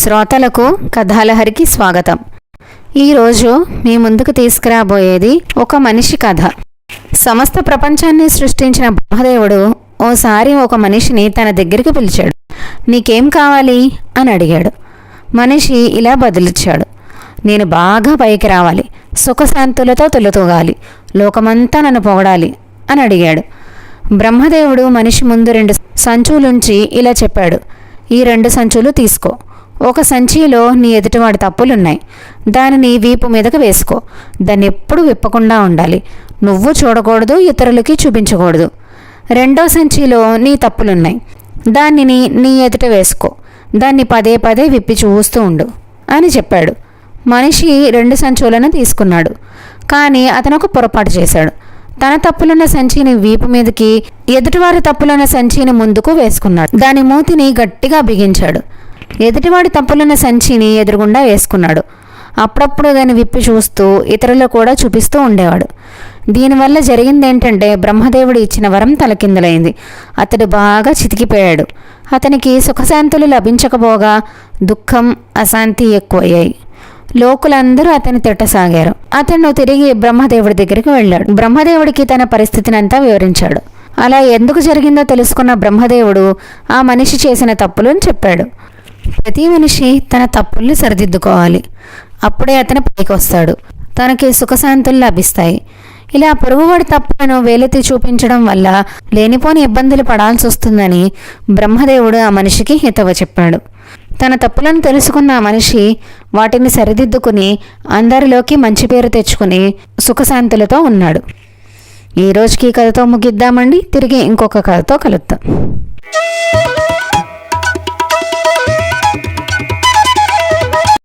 శ్రోతలకు కథాలహరికి స్వాగతం. ఈరోజు మీ ముందుకు తీసుకురాబోయేది ఒక మనిషి కథ. సమస్త ప్రపంచాన్ని సృష్టించిన బ్రహ్మదేవుడు ఓసారి ఒక మనిషిని తన దగ్గరికి పిలిచాడు. నీకేం కావాలి అని అడిగాడు. మనిషి ఇలా బదులిచ్చాడు, నేను బాగా పైకి రావాలి, సుఖశాంతులతో తొలతూగాలి, లోకమంతా నన్ను పొగడాలి అని అడిగాడు. బ్రహ్మదేవుడు మనిషి ముందు 2 సంచులుంచి ఇలా చెప్పాడు, ఈ 2 సంచులు తీసుకో. ఒక సంచిలో నీ ఎదుటివాడి తప్పులున్నాయి, దానిని వీపు మీదకు వేసుకో. దాన్ని ఎప్పుడు విప్పకుండా ఉండాలి, నువ్వు చూడకూడదు, ఇతరులకి చూపించకూడదు. 2వ సంచిలో నీ తప్పులున్నాయి, దానిని నీ ఎదుట వేసుకో. దాన్ని పదే పదే విప్పి చూస్తూ ఉండు అని చెప్పాడు. మనిషి 2 సంచులను తీసుకున్నాడు. కానీ అతను ఒక పొరపాటు చేశాడు. తన తప్పులున్న సంచిని వీపు మీదకి, ఎదుటివారి తప్పులున్న సంచిని ముందుకు వేసుకున్నాడు. దాని మూతిని గట్టిగా బిగించాడు. ఎదుటివాడి తప్పులున్న సంచిని ఎదురుగుండా వేసుకున్నాడు. అప్పుడప్పుడు దాన్ని విప్పి చూస్తూ ఇతరులు కూడా చూపిస్తూ ఉండేవాడు. దీనివల్ల జరిగిందేంటంటే బ్రహ్మదేవుడు ఇచ్చిన వరం తలకిందులైంది. అతడు బాగా చితికిపోయాడు. అతనికి సుఖశాంతులు లభించకపోగా దుఃఖం, అశాంతి ఎక్కువయ్యాయి. లోకులందరూ అతన్ని తిట్టసాగారు. అతను తిరిగి బ్రహ్మదేవుడి దగ్గరికి వెళ్ళాడు. బ్రహ్మదేవుడికి తన పరిస్థితిని అంతా వివరించాడు. అలా ఎందుకు జరిగిందో తెలుసుకున్న బ్రహ్మదేవుడు ఆ మనిషి చేసిన తప్పులను చెప్పాడు. ప్రతి మనిషి తన తప్పుల్ని సరిదిద్దుకోవాలి, అప్పుడే అతను పైకి వస్తాడు, తనకి సుఖశాంతులు లభిస్తాయి. ఇలా పొరుగువాడి తప్పులను వేలెత్తి చూపించడం వల్ల లేనిపోని ఇబ్బందులు పడాల్సి వస్తుందని బ్రహ్మదేవుడు ఆ మనిషికి హితవు చెప్పాడు. తన తప్పులను తెలుసుకున్న ఆ మనిషి వాటిని సరిదిద్దుకుని అందరిలోకి మంచి పేరు తెచ్చుకుని సుఖశాంతులతో ఉన్నాడు. ఈ రోజుకి కథతో ముగిద్దామండి. తిరిగి ఇంకొక కథతో కలుద్దాం.